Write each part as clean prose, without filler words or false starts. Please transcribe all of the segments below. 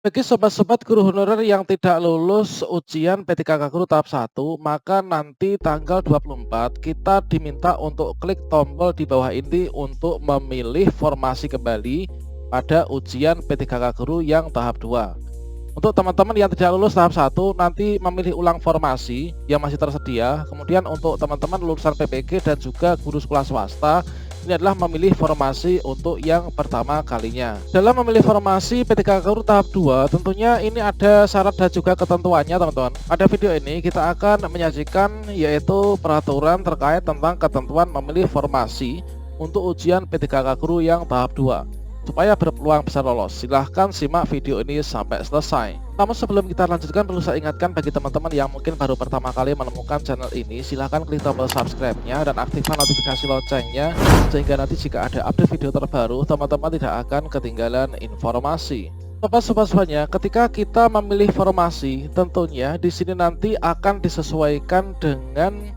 Bagi sobat-sobat guru honorer yang tidak lulus ujian P3K Guru tahap 1, maka nanti tanggal 24 kita diminta untuk klik tombol di bawah ini untuk memilih formasi kembali pada ujian P3K Guru yang tahap 2. Untuk teman-teman yang tidak lulus tahap 1 nanti memilih ulang formasi yang masih tersedia. Kemudian untuk teman-teman lulusan PPG dan juga guru sekolah swasta, ini adalah memilih formasi untuk yang pertama kalinya. Dalam memilih formasi P3K Guru tahap 2, tentunya ini ada syarat dan juga ketentuannya, teman-teman. Pada video ini kita akan menyajikan yaitu peraturan terkait tentang ketentuan memilih formasi untuk ujian P3K Guru yang tahap 2. Supaya berpeluang besar lolos, silahkan simak video ini sampai selesai. Namun sebelum kita lanjutkan, perlu saya ingatkan bagi teman-teman yang mungkin baru pertama kali menemukan channel ini, silahkan klik tombol subscribe-nya dan aktifkan notifikasi loncengnya, sehingga nanti jika ada update video terbaru, teman-teman tidak akan ketinggalan informasi. Sobat-sobatnya, ketika kita memilih formasi, tentunya di sini nanti akan disesuaikan dengan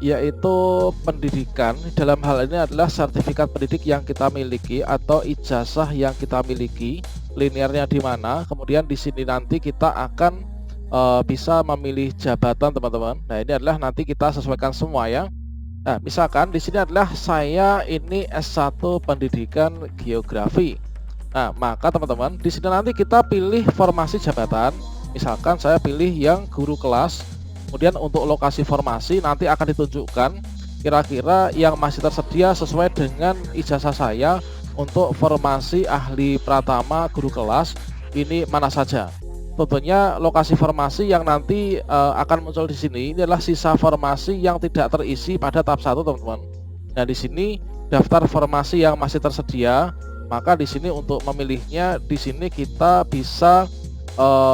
yaitu pendidikan. Dalam hal ini adalah sertifikat pendidik yang kita miliki atau ijazah yang kita miliki, linearnya di mana. Kemudian di sini nanti kita akan bisa memilih jabatan, teman-teman. Nah, ini adalah nanti kita sesuaikan semua ya. Nah, misalkan di sini adalah saya ini S1 Pendidikan Geografi. Nah, maka teman-teman di sini nanti kita pilih formasi jabatan. Misalkan saya pilih yang guru kelas. Kemudian untuk lokasi formasi nanti akan ditunjukkan kira-kira yang masih tersedia sesuai dengan ijazah saya untuk formasi ahli pratama guru kelas ini mana saja. Tentunya lokasi formasi yang nanti akan muncul di sini ini adalah sisa formasi yang tidak terisi pada tahap 1, teman-teman. Nah, di sini daftar formasi yang masih tersedia, maka di sini untuk memilihnya di sini kita bisa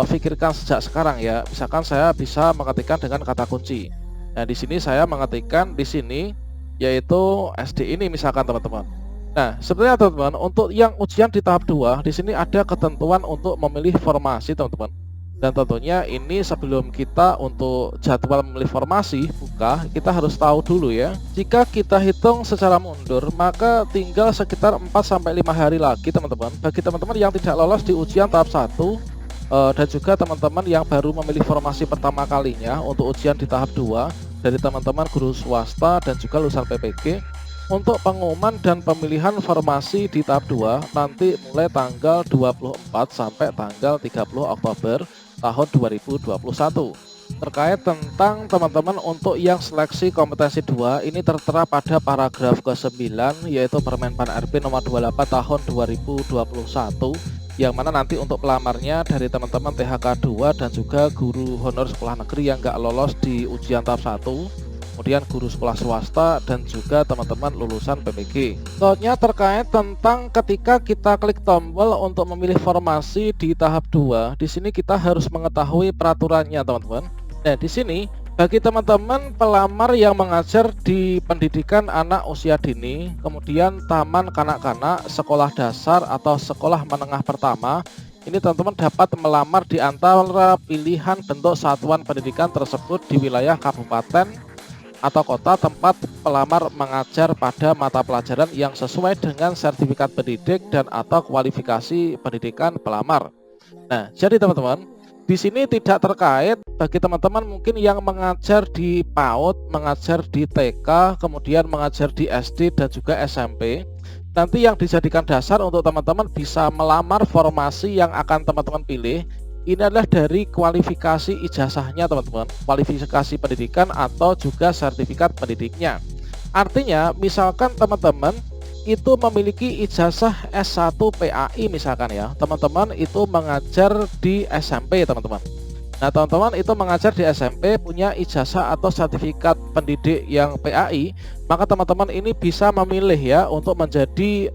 pikirkan sejak sekarang ya. Misalkan saya bisa mengetikkan dengan kata kunci. Nah, di sini saya mengetikkan di sini yaitu SD ini misalkan, teman-teman. Nah, sebenarnya teman-teman untuk yang ujian di tahap 2 di sini ada ketentuan untuk memilih formasi, teman-teman. Dan tentunya ini sebelum kita untuk jadwal memilih formasi buka, kita harus tahu dulu ya. Jika kita hitung secara mundur, maka tinggal sekitar 4 sampai 5 hari lagi, teman-teman. Bagi teman-teman yang tidak lolos di ujian tahap 1 dan juga teman-teman yang baru memilih formasi pertama kalinya untuk ujian di tahap 2 dari teman-teman guru swasta dan juga lulusan PPG, untuk pengumuman dan pemilihan formasi di tahap 2 nanti mulai tanggal 24 sampai tanggal 30 Oktober tahun 2021. Terkait tentang teman-teman untuk yang seleksi kompetensi 2 ini tertera pada paragraf ke-9 yaitu Permenpan RB nomor 28 tahun 2021, yang mana nanti untuk pelamarnya dari teman-teman THK 2 dan juga guru honor sekolah negeri yang nggak lolos di ujian tahap 1, kemudian guru sekolah swasta dan juga teman-teman lulusan PPG. Soalnya terkait tentang ketika kita klik tombol untuk memilih formasi di tahap 2, di sini kita harus mengetahui peraturannya, teman-teman. Nah, di sini bagi teman-teman pelamar yang mengajar di pendidikan anak usia dini, kemudian taman kanak-kanak, sekolah dasar atau sekolah menengah pertama, ini teman-teman dapat melamar di antara pilihan bentuk satuan pendidikan tersebut di wilayah kabupaten atau kota tempat pelamar mengajar pada mata pelajaran yang sesuai dengan sertifikat pendidik dan atau kualifikasi pendidikan pelamar. Nah, jadi teman-teman, di sini tidak terkait bagi teman-teman mungkin yang mengajar di PAUD, mengajar di TK, kemudian mengajar di SD dan juga SMP. Nanti yang dijadikan dasar untuk teman-teman bisa melamar formasi yang akan teman-teman pilih, ini adalah dari kualifikasi ijazahnya, teman-teman, kualifikasi pendidikan atau juga sertifikat pendidiknya. Artinya, misalkan teman-teman itu memiliki ijazah S1 PAI misalkan ya, teman-teman itu mengajar di SMP, teman-teman. Nah, teman-teman itu mengajar di SMP punya ijazah atau sertifikat pendidik yang PAI, maka teman-teman ini bisa memilih ya untuk menjadi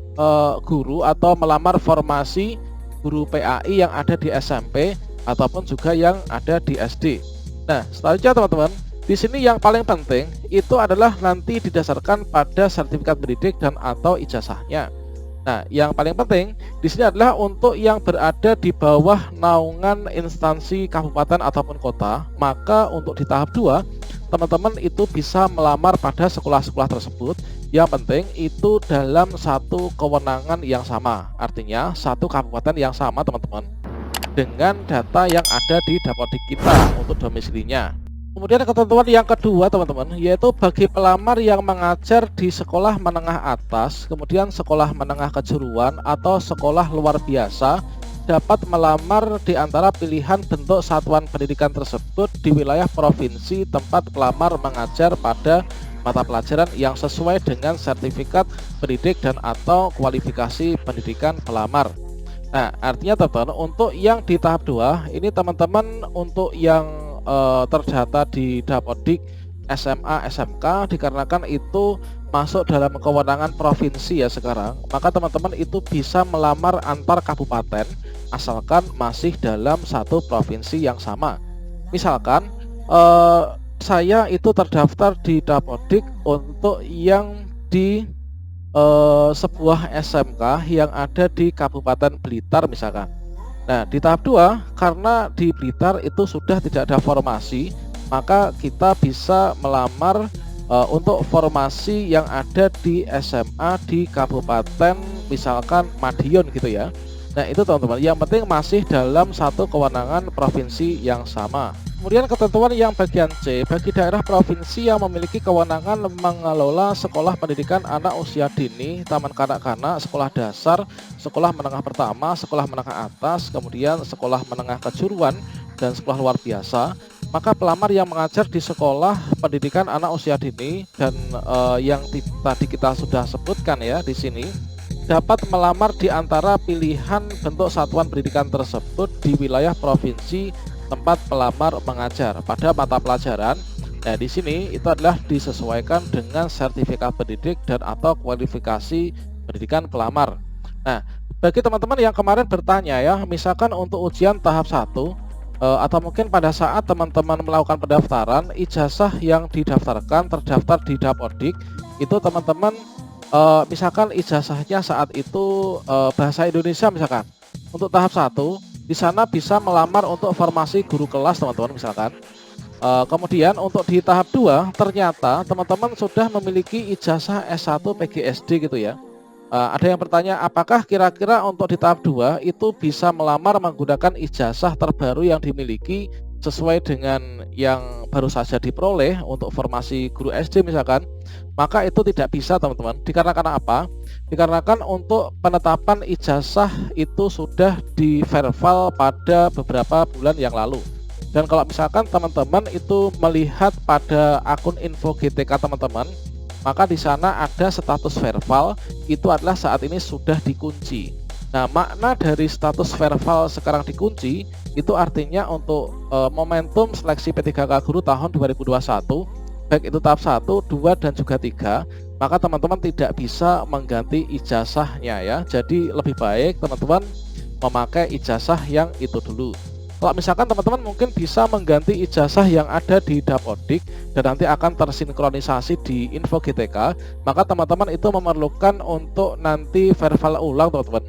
guru atau melamar formasi guru PAI yang ada di SMP ataupun juga yang ada di SD. Nah, selanjutnya teman-teman, di sini yang paling penting itu adalah nanti didasarkan pada sertifikat pendidik dan atau ijazahnya. Nah, yang paling penting di sini adalah untuk yang berada di bawah naungan instansi kabupaten ataupun kota, maka untuk di tahap 2 teman-teman itu bisa melamar pada sekolah-sekolah tersebut. Yang penting itu dalam satu kewenangan yang sama, artinya satu kabupaten yang sama, teman-teman. dengan data yang ada di Dapodik kita untuk domisilinya. Kemudian ketentuan yang kedua teman-teman, yaitu bagi pelamar yang mengajar di sekolah menengah atas, kemudian sekolah menengah kejuruan atau sekolah luar biasa, dapat melamar di antara pilihan bentuk satuan pendidikan tersebut di wilayah provinsi tempat pelamar mengajar pada mata pelajaran yang sesuai dengan sertifikat pendidik dan atau kualifikasi pendidikan pelamar. Nah, artinya teman-teman, untuk yang di tahap 2 ini teman-teman untuk yang terdata di Dapodik SMA SMK dikarenakan itu masuk dalam kewenangan provinsi ya sekarang, maka teman-teman itu bisa melamar antar kabupaten asalkan masih dalam satu provinsi yang sama. Misalkan saya itu terdaftar di Dapodik untuk yang di sebuah SMK yang ada di Kabupaten Blitar misalkan. Nah, di tahap 2 karena di Blitar itu sudah tidak ada formasi, maka kita bisa melamar untuk formasi yang ada di SMA di Kabupaten misalkan Madiun gitu ya. Nah, itu teman-teman, yang penting masih dalam satu kewenangan provinsi yang sama. Kemudian ketentuan yang bagian C, bagi daerah provinsi yang memiliki kewenangan mengelola sekolah pendidikan anak usia dini, taman kanak-kanak, sekolah dasar, sekolah menengah pertama, sekolah menengah atas, kemudian sekolah menengah kejuruan, dan sekolah luar biasa, maka pelamar yang mengajar di sekolah pendidikan anak usia dini dan yang tadi kita sudah sebutkan ya di sini, dapat melamar di antara pilihan bentuk satuan pendidikan tersebut di wilayah provinsi tempat pelamar mengajar pada mata pelajaran. Nah, di sini itu adalah disesuaikan dengan sertifikat pendidik dan atau kualifikasi pendidikan pelamar. Nah, bagi teman-teman yang kemarin bertanya ya, misalkan untuk ujian tahap 1 atau mungkin pada saat teman-teman melakukan pendaftaran, ijazah yang didaftarkan terdaftar di Dapodik itu teman-teman misalkan ijazahnya saat itu bahasa Indonesia misalkan. Untuk tahap 1 di sana bisa melamar untuk formasi guru kelas teman-teman misalkan. Kemudian untuk di tahap 2 ternyata teman-teman sudah memiliki ijazah S1 PGSD gitu ya. Ada yang bertanya apakah kira-kira untuk di tahap 2 itu bisa melamar menggunakan ijazah terbaru yang dimiliki sesuai dengan yang baru saja diperoleh untuk formasi guru SD misalkan. Maka itu tidak bisa teman-teman. Dikarenakan apa? Dikarenakan untuk penetapan ijazah itu sudah di-verify pada beberapa bulan yang lalu. Dan kalau misalkan teman-teman itu melihat pada akun info GTK teman-teman, maka di sana ada status verify, itu adalah saat ini sudah dikunci. Nah, makna dari status verify sekarang dikunci itu artinya untuk momentum seleksi P3K Guru tahun 2021 baik itu tahap 1, 2 dan juga 3, maka teman-teman tidak bisa mengganti ijazahnya ya. Jadi lebih baik teman-teman memakai ijazah yang itu dulu. Kalau misalkan teman-teman mungkin bisa mengganti ijazah yang ada di Dapodik dan nanti akan tersinkronisasi di info GTK, maka teman-teman itu memerlukan untuk nanti verify ulang teman-teman.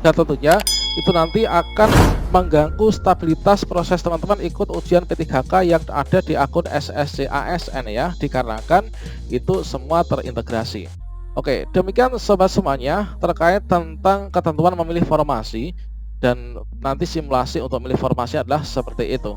Dan tentunya itu nanti akan mengganggu stabilitas proses teman-teman ikut ujian P3K yang ada di akun SSCASN ya, dikarenakan itu semua terintegrasi. Oke, demikian sobat semuanya terkait tentang ketentuan memilih formasi, dan nanti simulasi untuk memilih formasi adalah seperti itu.